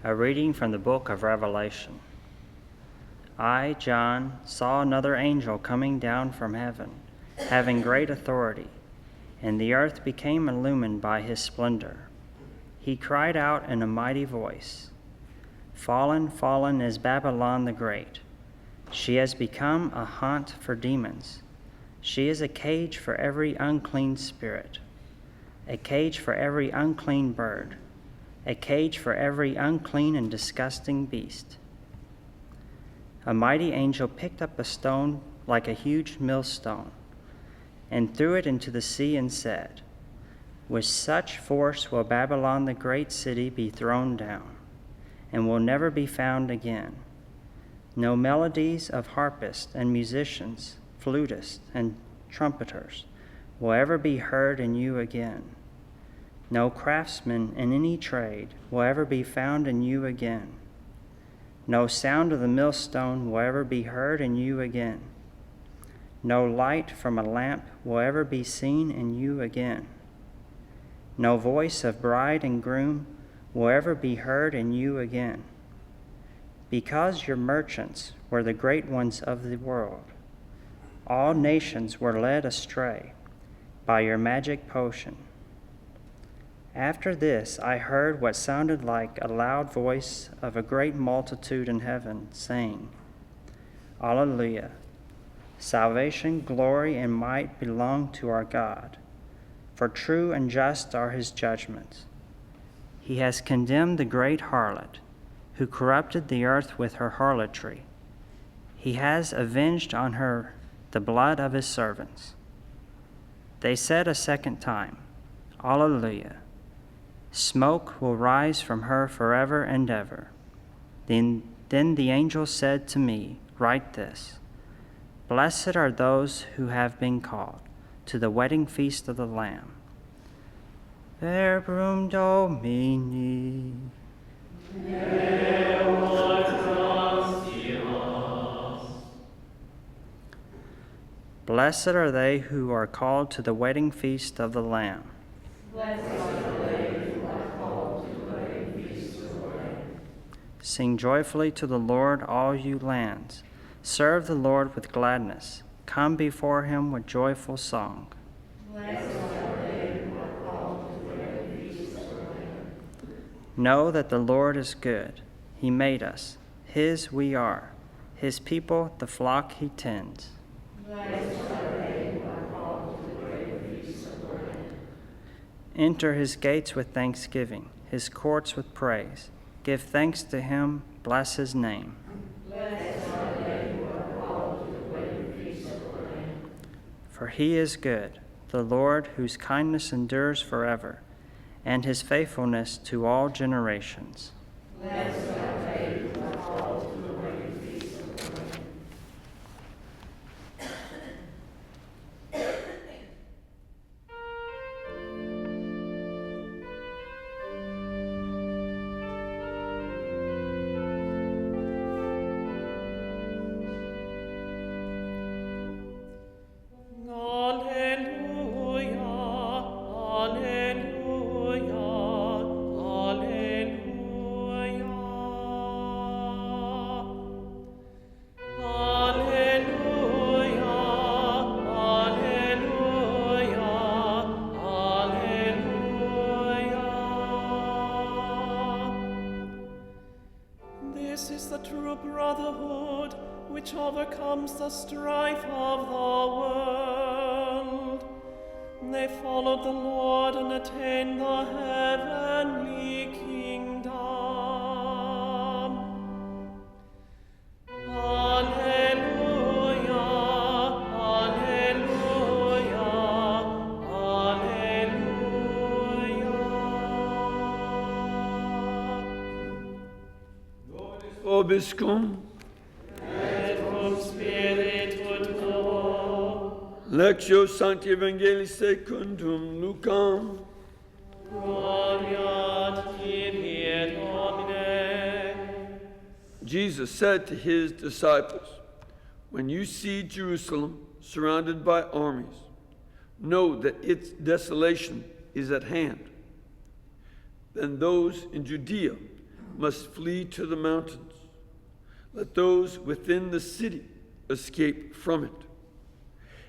A reading from the book of Revelation. I, John, saw another angel coming down from heaven, having great authority, and the earth became illumined by his splendor. He cried out in a mighty voice, "Fallen, fallen is Babylon the Great. She has become a haunt for demons. She is a cage for every unclean spirit, a cage for every unclean bird, a cage for every unclean and disgusting beast." A mighty angel picked up a stone like a huge millstone and threw it into the sea and said, "With such force will Babylon the great city be thrown down, and will never be found again. No melodies of harpists and musicians, flutists and trumpeters will ever be heard in you again. No craftsman in any trade will ever be found in you again. No sound of the millstone will ever be heard in you again. No light from a lamp will ever be seen in you again. No voice of bride and groom will ever be heard in you again. Because your merchants were the great ones of the world, all nations were led astray by your magic potion. After this, I heard what sounded like a loud voice of a great multitude in heaven, saying, Alleluia! Salvation, glory, and might belong to our God, for true and just are his judgments. He has condemned the great harlot, who corrupted the earth with her harlotry. He has avenged on her the blood of his servants. They said a second time, Alleluia! Smoke will rise from her forever and ever. Then the angel said to me, Write this, Blessed are those who have been called to the wedding feast of the Lamb. Verbum Domini. Blessed are they who are called to the wedding feast of the Lamb. Blessed are they who are called to the wedding feast of the Lamb. Sing joyfully to the Lord, all you lands. Serve the Lord with gladness. Come before him with joyful song. Blessed are they who are called to the wedding feast of the Lamb. Know that the Lord is good. He made us. His we are. His people, the flock he tends. Blessed are they who are called to the wedding feast of the Lamb. Enter his gates with thanksgiving, his courts with praise. Give thanks to him, bless his name. Blessed are they who are called to the wedding feast of the Lamb. For he is good, the Lord, whose kindness endures forever, and his faithfulness to all generations. Blessed are they who are called to the wedding feast of the Lamb. The strife of the world. They followed the Lord and attained the heavenly kingdom. Alleluia, alleluia, alleluia. Vobiscum. Lectio Sancti Evangelii secundum Lucam. Gloria tibi, Domine. Jesus said to his disciples, When you see Jerusalem surrounded by armies, know that its desolation is at hand. Then those in Judea must flee to the mountains. Let those within the city escape from it.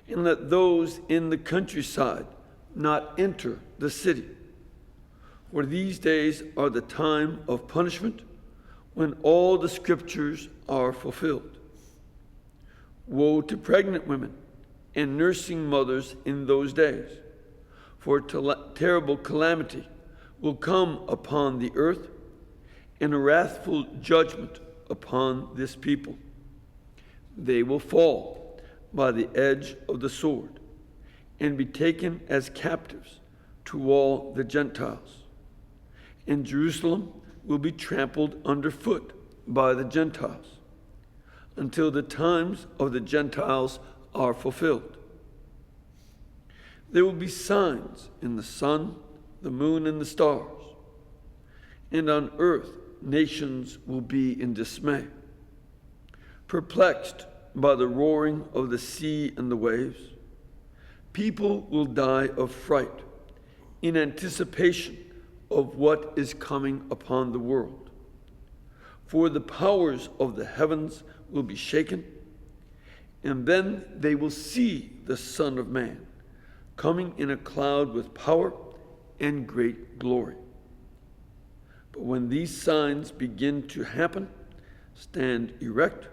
And let those in the countryside not enter the city. For these days are the time of punishment, when all the scriptures are fulfilled. Woe to pregnant women and nursing mothers in those days, for terrible calamity will come upon the earth, and a wrathful judgment upon this people. They will fall by the edge of the sword, and be taken as captives to all the Gentiles. And Jerusalem will be trampled underfoot by the Gentiles, until the times of the Gentiles are fulfilled. There will be signs in the sun, the moon, and the stars. And on earth nations will be in dismay, perplexed by the roaring of the sea and the waves. People will die of fright in anticipation of what is coming upon the world. For the powers of the heavens will be shaken, and then they will see the Son of Man coming in a cloud with power and great glory. But when these signs begin to happen, stand erect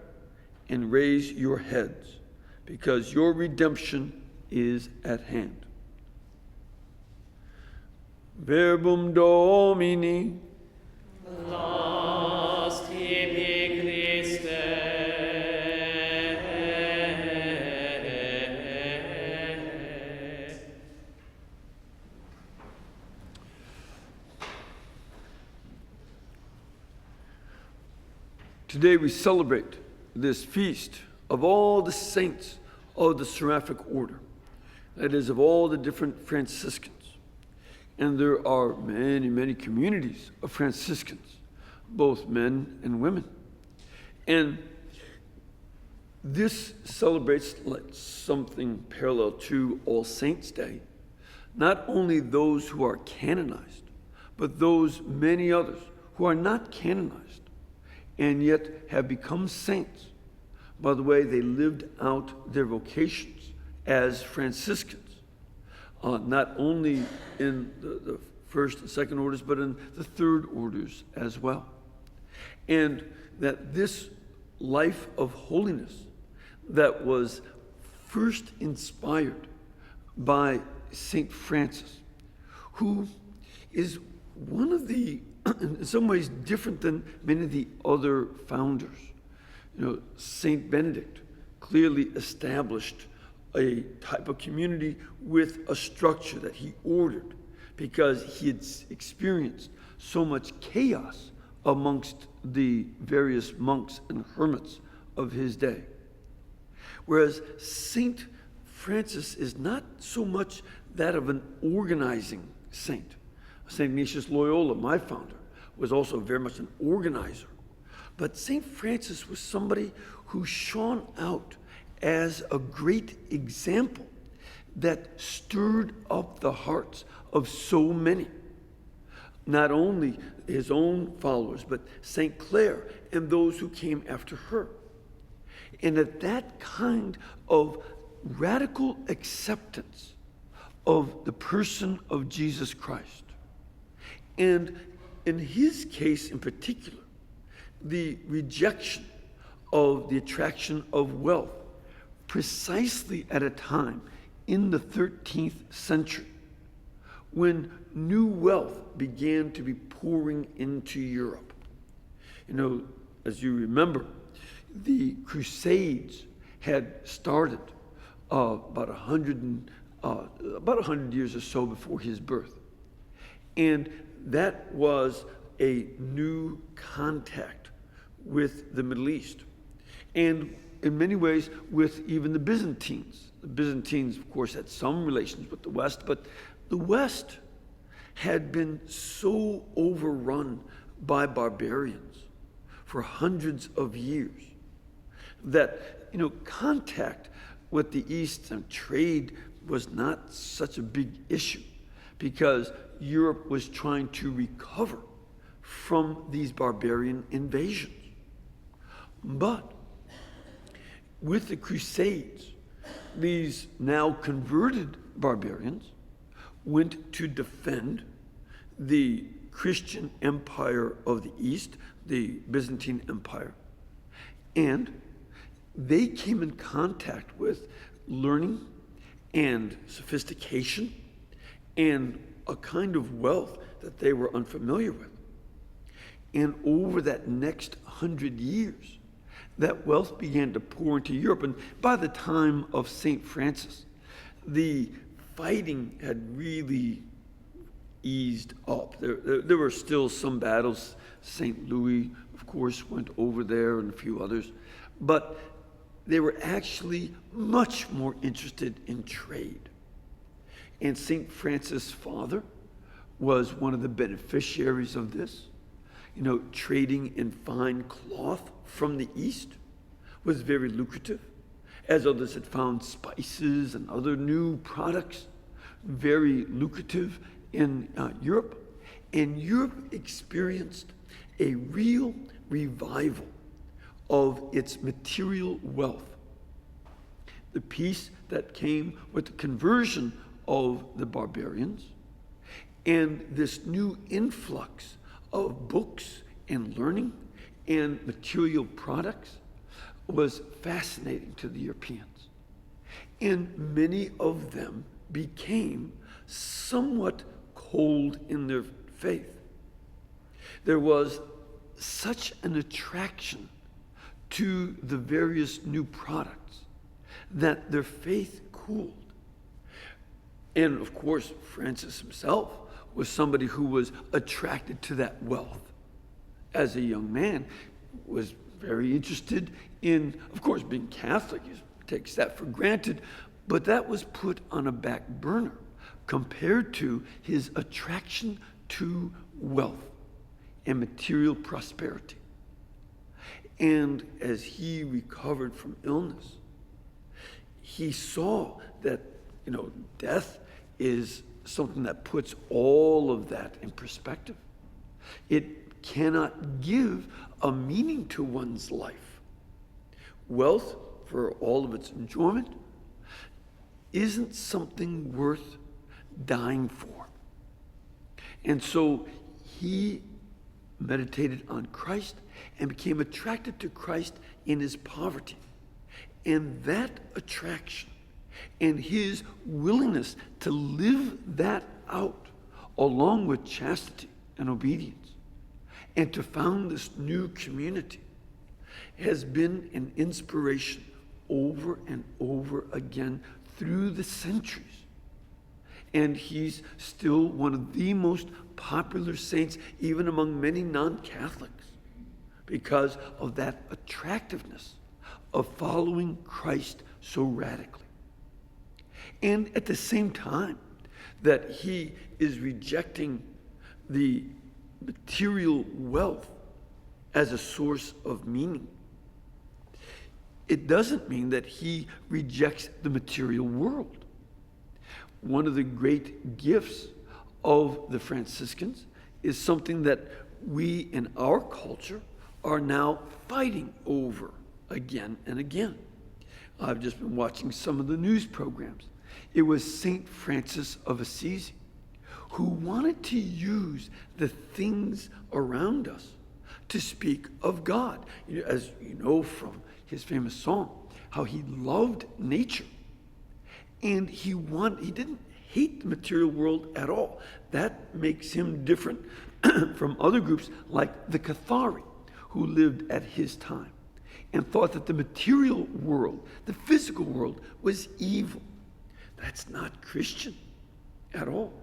and raise your heads, because your redemption is at hand. Verbum Domini. Last tibi Christe. Today we celebrate this feast of all the saints of the Seraphic order, that is, of all the different Franciscans. And there are many, many communities of Franciscans, both men and women. And this celebrates like something parallel to All Saints' Day, not only those who are canonized, but those many others who are not canonized and yet have become saints by the way they lived out their vocations as Franciscans. Not only in the first and second orders, but in the third orders as well. And that this life of holiness that was first inspired by St. Francis, who is one of the, in some ways different than many of the other founders. You know, St. Benedict clearly established a type of community with a structure that he ordered because he had experienced so much chaos amongst the various monks and hermits of his day. Whereas St. Francis is not so much that of an organizing saint. St. Ignatius Loyola, my founder, was also very much an organizer. But St. Francis was somebody who shone out as a great example that stirred up the hearts of so many. Not only his own followers, but St. Clare and those who came after her. And that kind of radical acceptance of the person of Jesus Christ, and in his case in particular, the rejection of the attraction of wealth, precisely at a time in the 13th century when new wealth began to be pouring into Europe. You know, as you remember, the Crusades had started about 100 years or so before his birth. And that was a new contact with the Middle East. And in many ways with even the Byzantines. The Byzantines, of course, had some relations with the West, but the West had been so overrun by barbarians for hundreds of years that, you know, contact with the East and trade was not such a big issue because Europe was trying to recover from these barbarian invasions. But with the Crusades, these now converted barbarians went to defend the Christian empire of the East, the Byzantine Empire, and they came in contact with learning and sophistication and a kind of wealth that they were unfamiliar with. And over that next 100 years, that wealth began to pour into Europe. And by the time of St. Francis, the fighting had really eased up. There were still some battles. St. Louis, of course, went over there and a few others. But they were actually much more interested in trade. And St. Francis' father was one of the beneficiaries of this. You know, trading in fine cloth from the East was very lucrative, as others had found spices and other new products very lucrative in Europe. And Europe experienced a real revival of its material wealth. The peace that came with the conversion of the barbarians and this new influx of books and learning and material products was fascinating to the Europeans. And many of them became somewhat cold in their faith. There was such an attraction to the various new products that their faith cooled. And of course, Francis himself was somebody who was attracted to that wealth. As a young man, was very interested in, of course, being Catholic. He takes that for granted, but that was put on a back burner compared to his attraction to wealth and material prosperity. And as he recovered from illness, he saw that, death is something that puts all of that in perspective. It cannot give a meaning to one's life. Wealth, for all of its enjoyment, isn't something worth dying for. And so he meditated on Christ and became attracted to Christ in his poverty. And that attraction and his willingness to live that out along with chastity and obedience and to found this new community has been an inspiration over and over again through the centuries. And he's still one of the most popular saints, even among many non-Catholics, because of that attractiveness of following Christ so radically. And at the same time that he is rejecting the material wealth as a source of meaning, it doesn't mean that he rejects the material world. One of the great gifts of the Franciscans is something that we in our culture are now fighting over again and again. I've just been watching some of the news programs. It was St. Francis of Assisi who wanted to use the things around us to speak of God. As you know from his famous song, how he loved nature. And he didn't hate the material world at all. That makes him different from other groups like the Cathari, who lived at his time and thought that the material world, the physical world, was evil. That's not Christian at all.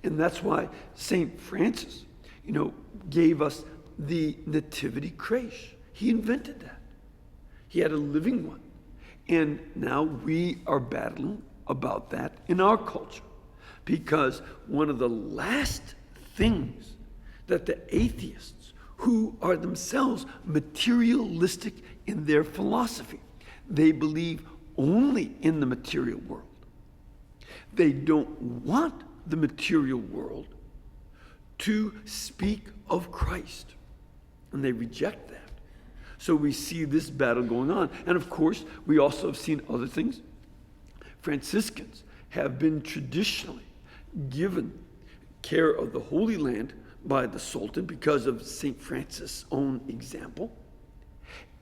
And that's why St. Francis, gave us the nativity crèche. He invented that. He had a living one. And now we are battling about that in our culture, because one of the last things that the atheists, who are themselves materialistic in their philosophy, they believe only in the material world. They don't want the material world to speak of Christ, and they reject that. So we see this battle going on. And of course, we also have seen other things. Franciscans have been traditionally given care of the Holy Land by the Sultan because of St. Francis' own example.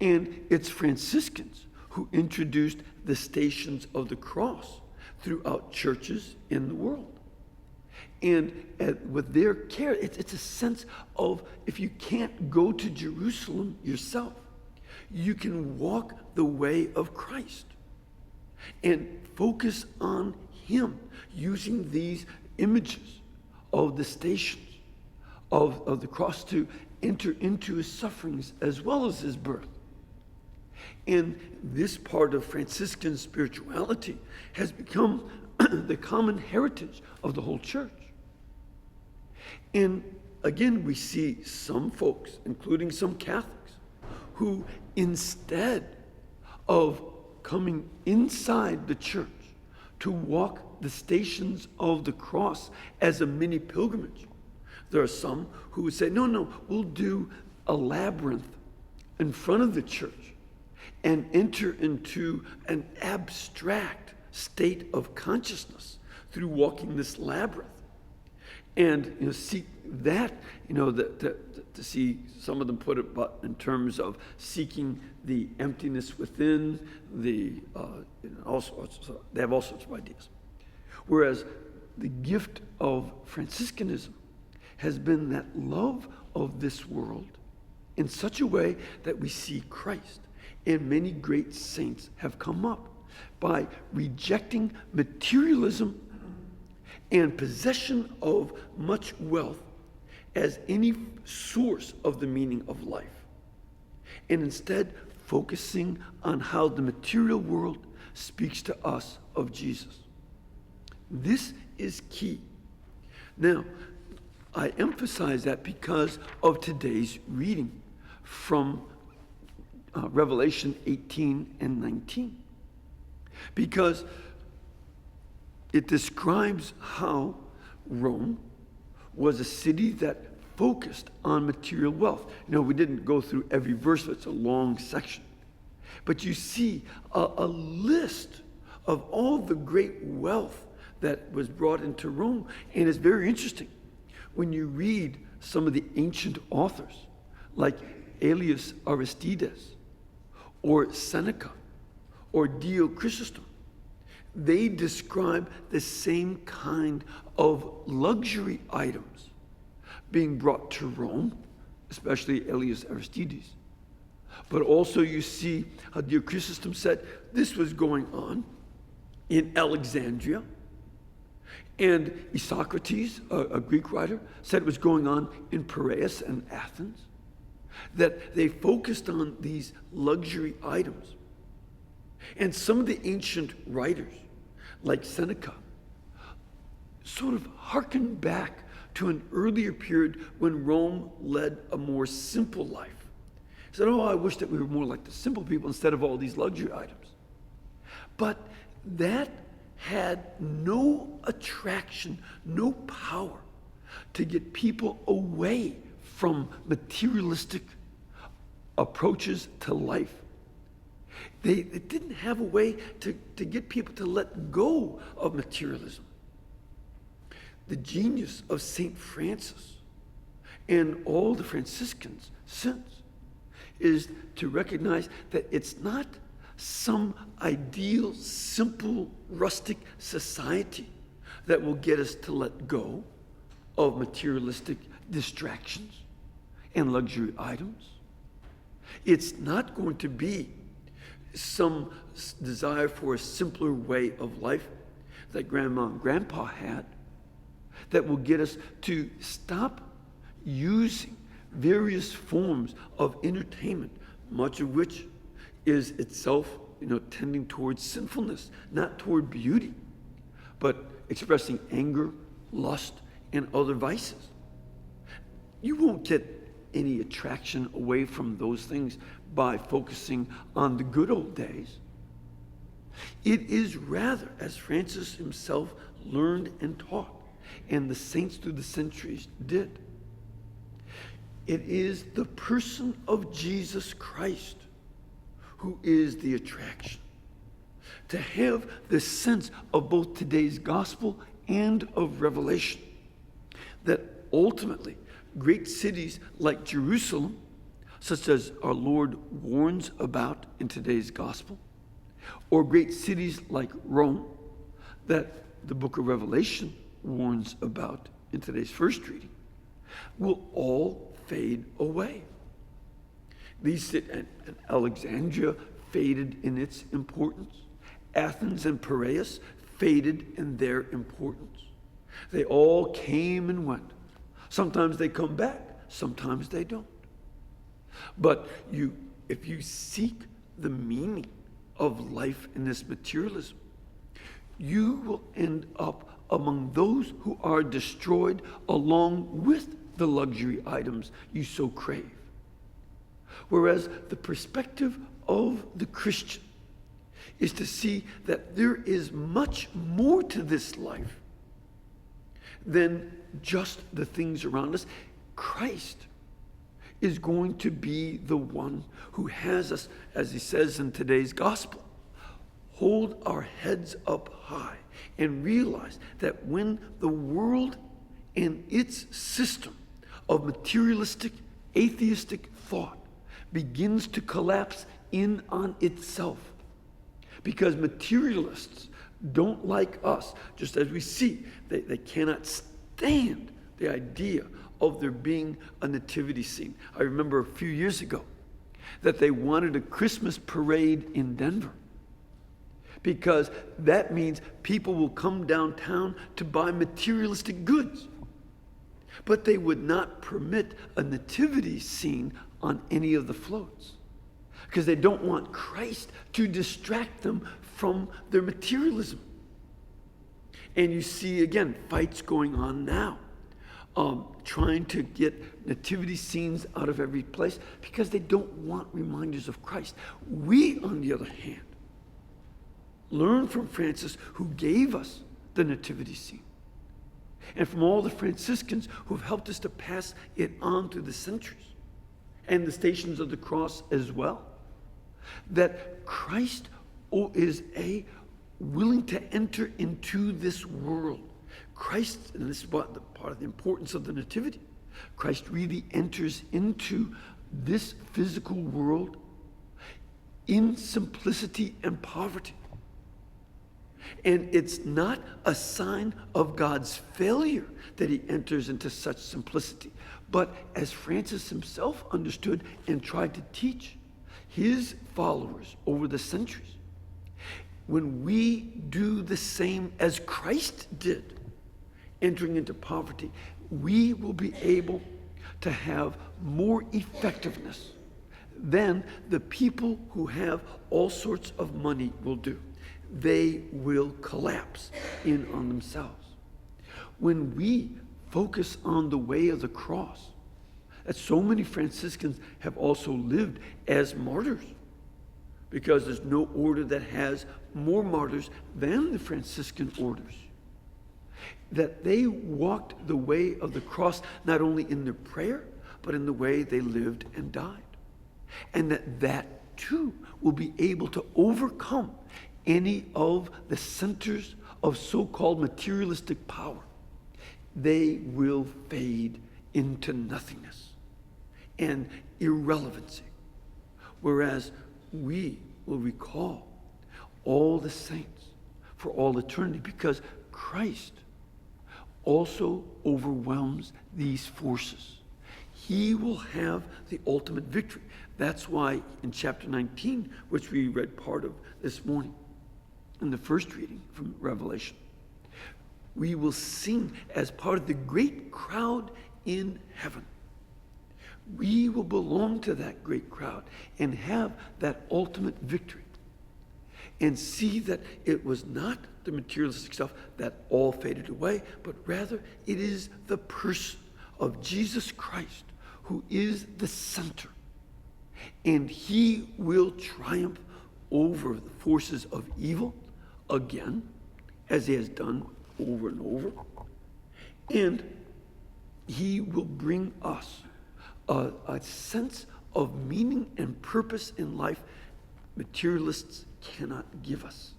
And it's Franciscans who introduced the Stations of the Cross throughout churches in the world. And with their care, it's a sense of, if you can't go to Jerusalem yourself, you can walk the way of Christ and focus on him, using these images of the stations of the cross to enter into his sufferings as well as his birth. And this part of Franciscan spirituality has become the common heritage of the whole church. And again, we see some folks, including some Catholics, who instead of coming inside the church to walk the Stations of the Cross as a mini pilgrimage, there are some who would say, no, we'll do a labyrinth in front of the church and enter into an abstract state of consciousness through walking this labyrinth. And seek that, to see some of them put it in terms of seeking the emptiness within, all sorts. They have all sorts of ideas. Whereas the gift of Franciscanism has been that love of this world in such a way that we see Christ. And many great saints have come up by rejecting materialism and possession of much wealth as any source of the meaning of life, and instead focusing on how the material world speaks to us of Jesus. This is key. Now, I emphasize that because of today's reading from Revelation 18 and 19. Because it describes how Rome was a city that focused on material wealth. We didn't go through every verse, it's a long section. But you see a list of all the great wealth that was brought into Rome. And it's very interesting when you read some of the ancient authors, like Aelius Aristides, or Seneca, or Dio Chrysostom. They describe the same kind of luxury items being brought to Rome, especially Aelius Aristides. But also you see how Dio Chrysostom said this was going on in Alexandria. And Isocrates, a Greek writer, said it was going on in Piraeus and Athens. That they focused on these luxury items. And some of the ancient writers, like Seneca, sort of hearkened back to an earlier period when Rome led a more simple life. He said, I wish that we were more like the simple people instead of all these luxury items. But that had no attraction, no power to get people away from materialistic approaches to life. They didn't have a way to get people to let go of materialism. The genius of St. Francis and all the Franciscans since is to recognize that it's not some ideal, simple, rustic society that will get us to let go of materialistic distractions and luxury items. It's not going to be some desire for a simpler way of life that grandma and grandpa had that will get us to stop using various forms of entertainment, much of which is itself, tending towards sinfulness, not toward beauty, but expressing anger, lust, and other vices. You won't get any attraction away from those things by focusing on the good old days. It is rather, as Francis himself learned and taught, and the saints through the centuries did, It is the person of Jesus Christ who is the attraction. To have the sense of both today's gospel and of Revelation, that ultimately great cities like Jerusalem, such as our Lord warns about in today's gospel, or great cities like Rome, that the book of Revelation warns about in today's first reading, will all fade away. And Alexandria faded in its importance. Athens and Piraeus faded in their importance. They all came and went. Sometimes they come back, sometimes they don't. But if you seek the meaning of life in this materialism, you will end up among those who are destroyed along with the luxury items you so crave. Whereas the perspective of the Christian is to see that there is much more to this life than just the things around us. Christ is going to be the one who has us, as he says in today's gospel, hold our heads up high and realize that when the world and its system of materialistic, atheistic thought begins to collapse in on itself, because materialists don't like us, just as we see, they cannot stand the idea of there being a nativity scene. I remember a few years ago that they wanted a Christmas parade in Denver, because that means people will come downtown to buy materialistic goods. But they would not permit a nativity scene on any of the floats, because they don't want Christ to distract them from their materialism. And you see, again, fights going on now, trying to get nativity scenes out of every place because they don't want reminders of Christ. We, on the other hand, learn from Francis, who gave us the nativity scene, and from all the Franciscans who have helped us to pass it on through the centuries, and the Stations of the Cross as well, that Christ is willing to enter into this world. Christ, and this is part of the importance of the Nativity, Christ really enters into this physical world in simplicity and poverty. And it's not a sign of God's failure that he enters into such simplicity, but as Francis himself understood and tried to teach his followers over the centuries, when we do the same as Christ did, entering into poverty, we will be able to have more effectiveness than the people who have all sorts of money will do. They will collapse in on themselves. When we focus on the way of the cross, that so many Franciscans have also lived as martyrs, because there's no order that has more martyrs than the Franciscan orders, that they walked the way of the cross not only in their prayer, but in the way they lived and died. And that too will be able to overcome any of the centers of so-called materialistic power. They will fade into nothingness and irrelevancy, whereas we will recall all the saints for all eternity, because Christ also overwhelms these forces. He will have the ultimate victory. That's why in chapter 19, which we read part of this morning in the first reading from Revelation, we will sing as part of the great crowd in heaven. We will belong to that great crowd and have that ultimate victory, and see that it was not the materialistic stuff that all faded away, but rather it is the person of Jesus Christ who is the center. And he will triumph over the forces of evil again, as he has done over and over. And he will bring us a sense of meaning and purpose in life materialists cannot give us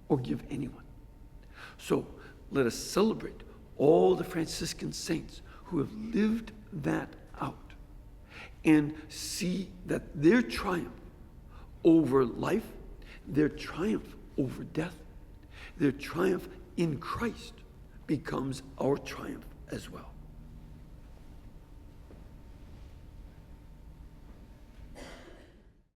or give anyone. So let us celebrate all the Franciscan saints who have lived that out and see that their triumph over life, their triumph over death, their triumph in Christ becomes our triumph as well.